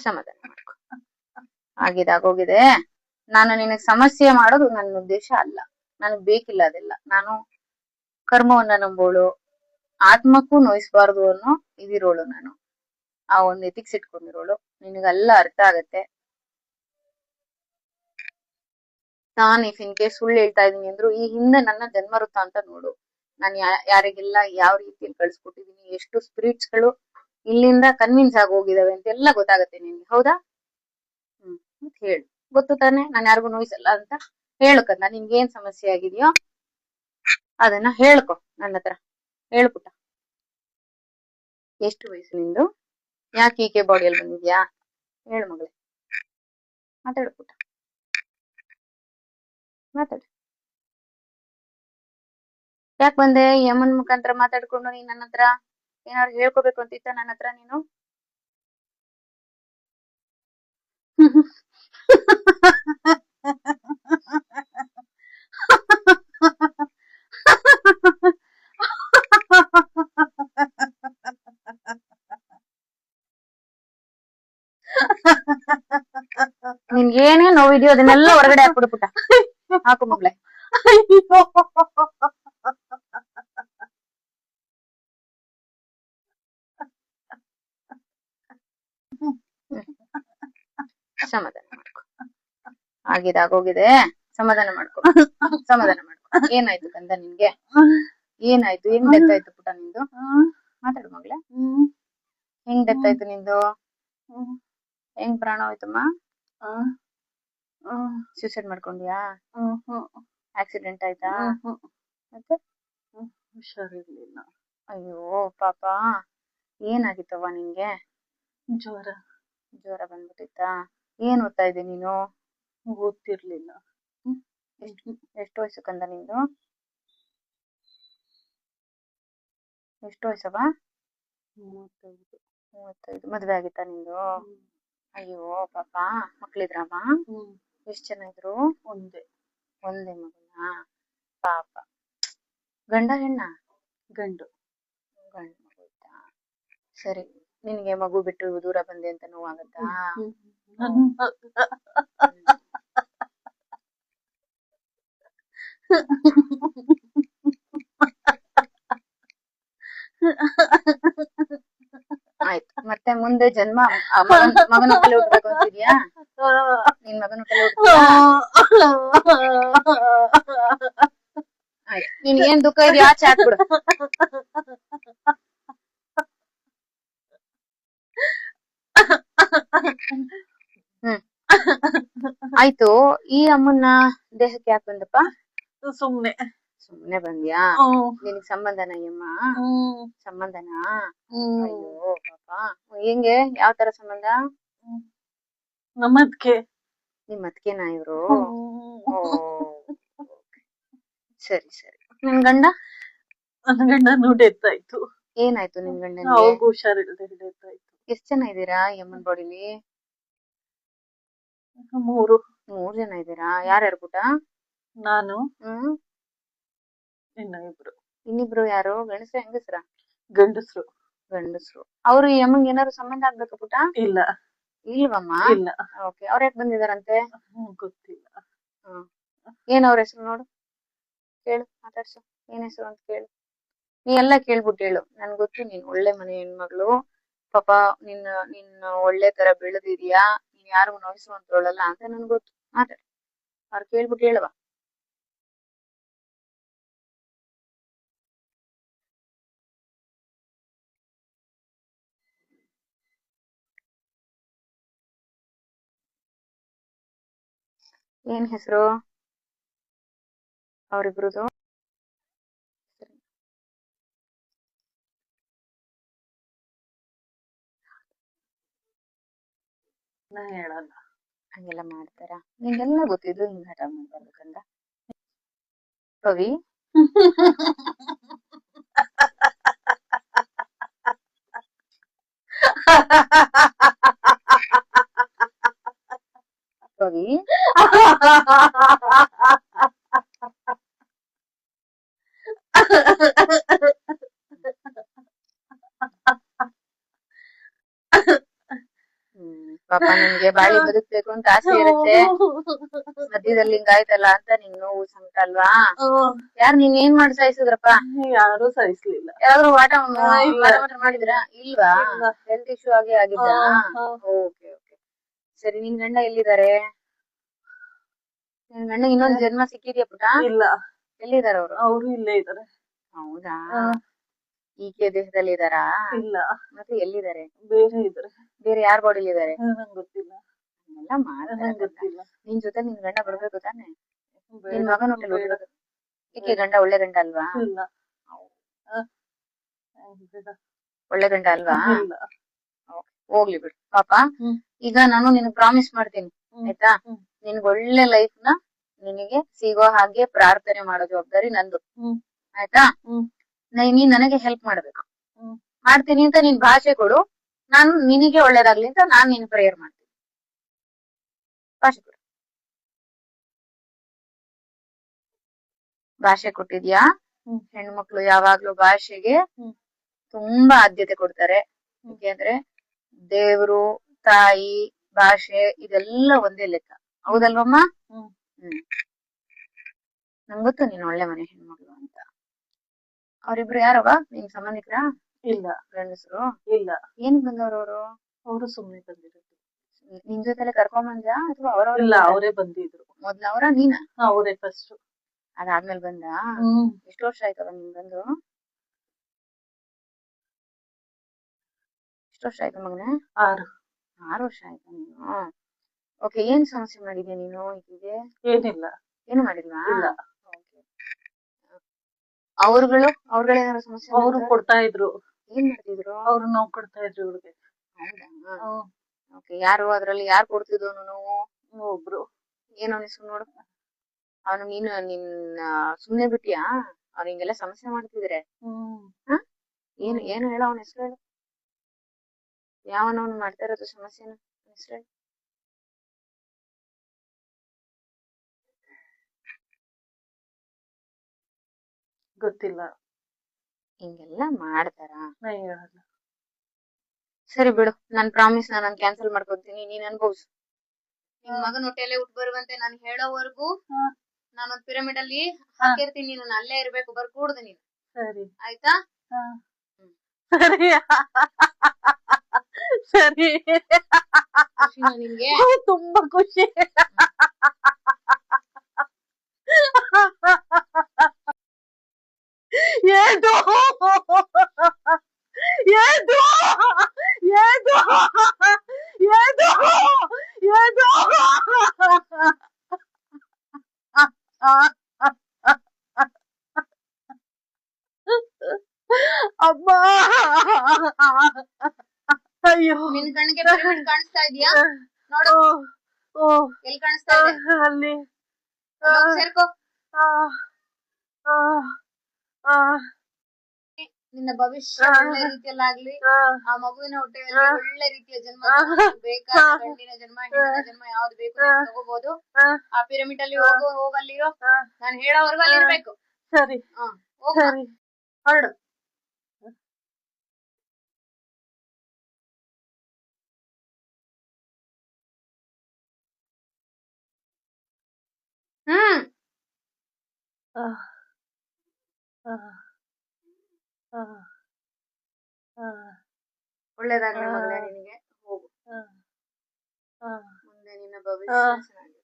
ಸಮಾಧಾನ ಮಾಡ್ಕೊ. ಆಗೋಗಿದೆ. ನಾನು ನಿನಗ್ ಸಮಸ್ಯೆ ಮಾಡೋದು ನನ್ನ ಉದ್ದೇಶ ಅಲ್ಲ. ನನಗ್ ಬೇಕಿಲ್ಲ ಅದೆಲ್ಲ. ನಾನು ಕರ್ಮವನ್ನ ನಂಬೋಳು, ಆತ್ಮಕ್ಕೂ ನೋಯಿಸ್ಬಾರ್ದು ಅನ್ನೋ ಇದಿರೋಳು ನಾನು. ಆ ಒಂದ್ ಎಥಿಕ್ಸ್ ಇಟ್ಕೊಂಡಿರೋಳು. ನಿನಗೆಲ್ಲ ಅರ್ಥ ಆಗತ್ತೆ. ನಾನ್ ಇಫ್ ಇನ್ ಕೇಸ್ ಸುಳ್ಳು ಹೇಳ್ತಾ ಇದೀನಿ ಅಂದ್ರು ಈ ಹಿಂದೆ ನನ್ನ ಜನ್ಮ ವೃತ್ತ ಅಂತ ನೋಡು. ನಾನು ಯಾರಿಗೆಲ್ಲ ಯಾವ ರೀತಿಯಲ್ಲಿ ಕಳ್ಸಿಕೊಟ್ಟಿದೀನಿ, ಎಷ್ಟು ಸ್ಪಿರಿಟ್ಸ್ ಗಳು ಇಲ್ಲಿಂದ ಕನ್ವಿನ್ಸ್ ಆಗಿ ಹೋಗಿದಾವೆ ಅಂತ ಎಲ್ಲ ಗೊತ್ತಾಗತ್ತೆ ನಿನ್ಗೆ. ಹೌದಾ? ಹೇಳು. ಗೊತ್ತು ತಾನೆ ನಾನು ಯಾರಿಗೂ ನೋಯಿಸಲ್ಲ ಅಂತ. ಹೇಳು ಕಂದ, ನಿನ್ಗೆ ಏನ್ ಸಮಸ್ಯೆ ಆಗಿದೆಯೋ ಅದನ್ನ ಹೇಳ್ಕೊ ನನ್ನ ಹತ್ರ. ಹೇಳ್ಪುಟ್ಟ. ಎಷ್ಟು ವಯಸ್ಸು ನಿಂದು? ಯಾಕೆ ಈಕೆ ಬಾಡಿಯಲ್ಲಿ ಬಂದಿದ್ಯಾ? ಹೇಳು ಮಗಳೇ, ಮಾತಾಡು ಪುಟ್ಟ, ಮಾತಾಡು. ಯಾಕೆ ಬಂದೆ? ಈ ಅಮ್ಮನ ಮುಖಾಂತರ ಮಾತಾಡ್ಕೊಂಡು ನೀನ್ ನನ್ನ ಹತ್ರ ಏನಾದ್ರು ಹೇಳ್ಕೋಬೇಕು ಅಂತಿತ್ತ ನನ್ನ ಹತ್ರ ನೀನು? ನಿನ್ಗೆ ಏನೇ ನೋವಿದೆಯೋ ಅದನ್ನೆಲ್ಲ ಹೊರಗಡೆ ಹಾಕ್ಬಿಡು ಪುಟ್ಟ. ಹಾಕು ಮಗಳೇ. ಸಮಾಧಾನ ಮಾಡ್ಕೊ. ಆಗೋಗಿದೆ. ಸಮಾಧಾನ ಮಾಡ್ಕೊ. ಸಮಾಧಾನ ಮಾಡ್ಕೊ. ಏನಾಯ್ತು ಕಂದ ನಿನ್ಗೆ? ಏನಾಯ್ತು? ಹೆಂಗ್ ಡೆತ್ ಆಯ್ತು ಪುಟ್ಟ ನಿಂದು? ಮಾತಾಡು ಮಗಳೇ. ಹೆಂಗ್ ಡೆತ್ ಆಯ್ತು ನಿಂದು? ಹೆಂಗ್ ಪ್ರಾಣ ಹೋಯ್ತಮ್ಮ? ಸೂಸೈಡ್ ಮಾಡ್ಕೊಂಡ್ಯಾ? ಆಕ್ಸಿಡೆಂಟ್ ಆಯ್ತಾ? ಮತ್ತೆ ಹುಷಾರಿರ್ಲಿಲ್ಲ. ಅಯ್ಯೋ ಪಾಪ, ಏನಾಗಿತ್ತವ್ವ ನಿನ್ಗೆ? ಜ್ವರ ಬಂದ್ಬಿಟ್ಟಿತ್ತಾ? ಏನ್ ಓದ್ತಾ ಇದ್ದೆ ನೀನು? ಓದ್ತಿರ್ಲಿಲ್ಲ. ಎಷ್ಟು ವಯಸ್ಸು ಕಂದ ನಿಂದು? ಎಷ್ಟು ವಯಸ್ಸವ? 35. ಮದ್ವೆ ಆಗಿತ್ತಾ ನಿಂದು? ಅಯ್ಯೋ ಪಾಪ, ಮಕ್ಳಿದ್ರಮ್ಮ? ಎಷ್ಟ್ ಜನ ಇದ್ರು? ಒಂದೇ ಮಗನ? ಪಾಪ. ಗಂಡ ಹೆಣ್ಣ? ಗಂಡು ಮಗು ಇತ್ತಾ? ಸರಿ. ನಿನ್ಗೆ ಮಗು ಬಿಟ್ಟು ದೂರ ಬಂದೆ ಅಂತ ನೋವಾಗತ್ತಾ? ಆಯ್ತು. ಮತ್ತೆ ಮುಂದೆ ಜನ್ಮ ಮಗನ ಹೊಟ್ಟೆಲಿ ಹುಟ್ಬೇಕು ಅಂತಿದ್ಯಾ? ನಿನ್ ಮಗನ ಹೊಟ್ಟೆಲಿ ಹುಟ್ತೀಯಾ? ಆಯ್ತು. ನಿನ್ ಏನ್ ದುಃಖ ಇದೆಯಾ ಆಚೆ ಹಾಕ್ಬಿಡು. ಆಯ್ತು. ಈ ಅಮ್ಮನ ದೇಹಕ್ಕೆ ಯಾಕೆ ಬಂದಪ್ಪ? ಸುಮ್ನೆ ಬಂದ್ಯಾ? ನಿನಗ್ ಸಂಬಂಧನ ಅಮ್ಮ? ಸಂಬಂಧನಾ? ಅಯ್ಯೋ ಪಾಪ. ಹೆಂಗೆ? ಯಾವ ತರ ಸಂಬಂಧ? ನಿಮ್ ಅತ್ಕೆನಾ ಇವ್ರು? ಸರಿ. ನಿನ್ ಗಂಡ? ನನ್ ಗಂಡನೂ ಡೆತ್ ಆಯ್ತು. ಏನಾಯ್ತು ನಿನ್ ಗಂಡನಿಗೆ? ಹುಷಾರಿಲ್ಲದೆ ಡೆತ್ ಆಯ್ತು. ಎಷ್ಟ್ ಜನ ಇದೀರಾ ಈ ಅಮ್ಮನ್ ಬಾಡಿಲಿ? 3 ಜನ ಇದೀರಾ? ಯಾರ್ಯಾರು ಪುಟ? ನಾನು, ಇನ್ನಿಬ್ರು ಯಾರು? ಗಂಡಸ್ರ ಹೆಂಗಸ್ರ? ಗಂಡಸ್ರು. ಅವ್ರು ಈ ಅಮ್ಮಂಗೆ ಏನಾದ್ರು ಸಂಬಂಧ ಆಗ್ಬೇಕು ಪುಟ? ಇಲ್ಲ. ಇಲ್ವಮ್ಮ? ಇಲ್ಲ. ಓಕೆ. ಅವ್ರ ಯಾಕೆ ಬಂದಿದಾರಂತೆ? ಗೊತ್ತಿಲ್ಲ. ಏನ್ ಅವ್ರ ಹೆಸರು ನೋಡು, ಕೇಳು, ಮಾತಾಡ್ಸು. ಏನ್ ಹೆಸರು ಅಂತ ಕೇಳು. ನೀ ಎಲ್ಲ ಕೇಳ್ಬಿಟ್ಟು ಹೇಳು. ನನ್ ಗೊತ್ತು ನೀನ್ ಒಳ್ಳೆ ಮನೆ ಹೆಣ್ಮಗಳು. ಪಾಪ ನಿನ್ನ ಒಳ್ಳೆ ತರ ಬೆಳೆದಿದ್ಯಾ, ನೀನ್ ಯಾರಿಗೂ ನೋಯಿಸುವಂತೋಳಲ್ಲ ಅಂತ ನನ್ ಗೊತ್ತು. ಮಾತಾಡು. ಅವ್ರು ಕೇಳ್ಬಿಟ್ಟು ಹೇಳುವ. ಏನ್ ಹೆಸರು ಅವ್ರಿಬ್ರದು? ಹೇಳಲ್ಲ. ಹಂಗೆಲ್ಲ ಮಾಡ್ತಾರ? ನಿಂಗೆಲ್ಲ ಗೊತ್ತಿದ್ರು ಹಿಂಗ್ ಹಠ ಮಾಡ್ಬಾರ್ಬೇಕಂದ. ಪವಿ, ಪವಿ, ಪಾಪ ನಿನ್ಗೆ ಬಾಳಿ ಬದುಕ್ಬೇಕು ಅಂತ ಆಸೆ ಇರುತ್ತೆ, ಮಧ್ಯದಲ್ಲಿ ಹಿಂಗಾಯ್ತಲ್ಲ ಅಂತ ನಿನ್ ನೋವು ಸಂಕಟ ಅಲ್ವಾ? ಯಾರು ನೀನ್ ಏನ್ ಮಾಡಿ ಸಾಯಿಸಿದ್ರಪ್ಪ? ಯಾರು ಸಹಿಸ್ಲಿಲ್ಲ. ಯಾರಾದ್ರೂ ಇಲ್ಲ. ಮಾಟ ಮಾಡಿದ್ರಾ? ಇಲ್ವಾ? ಇಲ್ಲ. ಹೆಲ್ತ್ ಇಶ್ಯೂ ಆಗಿ ಆಗಿದ್ದ? Okay okay. ಸರಿ, ನಿನ್ ಗಂಡ ಎಲ್ಲಿದ್ದಾರೆ? ನಿನ್ ಗಂಡ ಇನ್ನೊಂದ್ ಜನ್ಮ ಸಿಕ್ಕಿದ್ಯಾ ಪುಟ? ಇಲ್ಲ. ಎಲ್ಲಿದಾರ ಅವ್ರು? ಅವ್ರು ಇಲ್ಲೇ ಇದಾರೆ. ಹೌದಾ? ಈಕೆ ದೇಹದಲ್ಲಿ ಇದಾರಾ? ಇಲ್ಲ. ಮತ್ತೆ ಎಲ್ಲಿದ್ದಾರೆ? ಬೇರೆ ಇದಾರೆ. ಬೇರೆ ಯಾರ್ ಬಾಡಿಲಿ ಇದಾರೆ? ನಂಗ್ ಗೊತ್ತಿಲ್ಲ. ಎಲ್ಲ ಮಾಡ್ತಾರೆ. ನಂಗ್ ಗೊತ್ತಿಲ್ಲ. ನಿನ್ ಜೊತೆ ನಿನ್ ಗಂಡ ಬರ್ಬೇಕು ತಾನೆ? ಬೇಡ. ನಿನ್ ಮಗನ ಹೊಟ್ಟೆಲ್ ಬೇಡ. ಹುಟ್ಟಿರೋದು. ಈಕೆ ಗಂಡ ಒಳ್ಳೆ ಗಂಡ ಅಲ್ವಾ? ಇಲ್ಲ. ಬೇಡ. ಒಳ್ಳೆ ಗಂಡ ಅಲ್ವಾ? ಇಲ್ಲ. ಹೋಗ್ಲಿ ಬಿಡು ಪಾಪ. ಈಗ ನಾನು ನಿನಗ್ ಪ್ರಾಮಿಸ್ ಮಾಡ್ತೀನಿ, ಆಯ್ತಾ? ನಿನ್ಗ್ ಒಳ್ಳೆ ಲೈಫ್ ನ ನಿನಗೆ ಸಿಗೋ ಹಾಗೆ ಪ್ರಾರ್ಥನೆ ಮಾಡೋ ಜವಾಬ್ದಾರಿ ನಂದು, ಆಯ್ತಾ? ನೀನ್ ನನಗೆ ಹೆಲ್ಪ್ ಮಾಡ್ಬೇಕು. ಮಾಡ್ತೀನಿ ಅಂತ ನೀನ್ ಭಾಷೆ ಕೊಡು, ನಾನು ನಿನಗೆ ಒಳ್ಳೇದಾಗ್ಲಿ ಅಂತ ನಾನ್ ನಿನ್ ಪ್ರೇಯರ್ ಮಾಡ್ತೀನಿ. ಭಾಷೆ ಕೊಡು. ಭಾಷೆ ಕೊಟ್ಟಿದ್ಯಾ? ಹೆಣ್ಮಕ್ಳು ಯಾವಾಗ್ಲೂ ಭಾಷೆಗೆ ತುಂಬಾ ಆದ್ಯತೆ ಕೊಡ್ತಾರೆ. ಯಾಕೆಂದ್ರೆ ದೇವ್ರು, ತಾಯಿ, ಭಾಷೆ ಇದೆಲ್ಲ ಒಂದೇ ಲೆಕ್ಕ, ಹೌದಲ್ವಮ್ಮ? ನಂಗ್ ಗೊತ್ತು ನೀನ್ ಒಳ್ಳೆ ಮನೆ ಹೆಣ್ಮಕ್ಳು ಅಂತ. ಅವ್ರಿಬ್ರು ಯಾರವ? ನಿನ್ ಸಂಬಂಧಿಕರ? ಇಲ್ಲ. ಗಂಡಸರು? ಇಲ್ಲ. ಏನ್ ಬಂದವ್ರು ಅವರು? ಅವರು ಸುಮ್ನೆ ಬಂದಿರೋದು. ನಿನ್ ಜೊತೆಲೆ ಕರ್ಕೊಂಡ್ ಅಥವಾ ಅವರವ್ರ? ಇಲ್ಲ, ಅವರೇ ಬಂದಿದ್ರು. ಮೊದ್ಲ ಅವರ ನೀನ? ಅವರೇ ಫಸ್ಟ್. ಅದಾದ್ಮೇಲೆ ಬಂದ? ಎಷ್ಟು ವರ್ಷ ಆಯ್ತವ ನಿನ್ ಬಂದು? ಎಷ್ಟು ವರ್ಷ ಆಯ್ತು ಮಗನೇ? 6 ವರ್ಷ ಆಯ್ತು ನೀನು? ಓಕೆ. ಏನ್ ಸಮಸ್ಯೆ ಮಾಡಿದ್ಯಾ ನೀನು ಈಗಿಗೆ? ಏನಿಲ್ಲ. ಏನು ಮಾಡಿಲ್ವಾ? ಇಲ್ಲ. ಅವ್ರುಗಳೇನಾದ್ರು ಸಮಸ್ಯೆ? ಅವ್ರು ಕೊಡ್ತಾ ಇದ್ರು. ಏನ್ ಮಾಡ್ತಿದ್ರು? ಅವ್ರು ನೋವು ಕೊಡ್ತಾ ಇದ್ರು ಇವ್ರಿಗೆ. ಹೌದಾ? ಓಕೆ. ಯಾರು ಅದ್ರಲ್ಲಿ ಯಾರು ಕೊಡ್ತಿದ್ರು ನೋವು? ಒಬ್ರು. ಏನೋ ಹೆಸರು ನೋಡು. ಅವನು ನೀನು ಸುಮ್ನೆ ಬಿಟ್ಟಿಯಾ? ಅವ್ರು ಹಿಂಗೆಲ್ಲ ಸಮಸ್ಯೆ ಮಾಡ್ತಿದ್ರೆ? ಏನು ಹೇಳೋ ಅವನ ಹೆಸರು ಹೇಳು. ಯಾವನವನು ಮಾಡ್ತಾ ಇರೋದು ಸಮಸ್ಯೆನ? ಹೆಸರು ಹೇಳು. ಗೊತ್ತಿಲ್ಲ. ಹಿಂಗೆಲ್ಲ ಮಾಡ್ತಾರ? ಹೇಳಲ್ಲ. ಸರಿ ಬಿಡು, ನನ್ ಪ್ರಾಮಿಸ್ ನಾನು ಕ್ಯಾನ್ಸಲ್ ಮಾಡ್ಕೊತೀನಿ, ನೀನ್ ಅನ್ಭವ್ಸು. ನಿನ್ ಮಗನ ಹೊಟ್ಟೆಲೆ ಹುಟ್ಟು ಬರುವಂತೆ ನಾನು ಹೇಳೋವರೆಗೂ ನಾನೊಂದ್ ಪಿರಮಿಡ್ ಅಲ್ಲಿ ಹಾಕಿರ್ತೀನಿ, ನೀನು ಅಲ್ಲೇ ಇರ್ಬೇಕು, ಬರ್ಕೂಡ್ದು ನೀನು. ಸರಿ ಆಯ್ತಾ? ಸರಿ. ಸರಿ. ನಿನ್ಗೆ ತುಂಬಾ ಖುಷಿ. ಏನು ಏನು ಏನು ಏನು ಏನು ಅಮ್ಮ. ಅಯ್ಯೋ, ನಿನ್ ಕಣ್ಣಿಗೆ ಪಿರಮಿಡ್ ಕಾಣಿಸ್ತಾ ಇದೀಯಾ? ನೋಡು. ಎಲ್ಲಿ ಕಾಣಿಸ್ತಾ ಇದೆ? ಅಲ್ಲಿ. ಸೇರ್ಕೋ. ನಿನ್ನ ಭವಿಷ್ಯ ಒಳ್ಳೆ ರೀತಿಯಲ್ಲಾಗ್ಲಿ, ಆ ಮಗುವಿನ ಹೊಟ್ಟೆಯಲ್ಲಿ ಒಳ್ಳೆ ರೀತಿಯ ಜನ್ಮ, ಬೇಕಾದ ಗಂಡಿನ ಜನ್ಮ, ಹೆಣ್ಣಿನ ಜನ್ಮ ಯಾವ್ದು ಬೇಕು ತಗೋಬಹುದು. ಆ ಪಿರಮಿಡ್ ಅಲ್ಲಿ ಹೋಗಲ್ಲಿರೋ, ನಾನು ಹೇಳೋವರೆಗೂ ಅಲ್ಲಿ ಇರ್ಬೇಕು. ಸರಿ. ಸರಿ, ಹೊರಡು. ಒಳ್ಳೇದಾಗ್ಲಿ ಮಗಳೇ ನಿನಗೆ. ಹೋಗು. ಮುಂದೆ ನಿನ್ನ ಭವಿಷ್ಯ ಚೆನ್ನಾಗಿ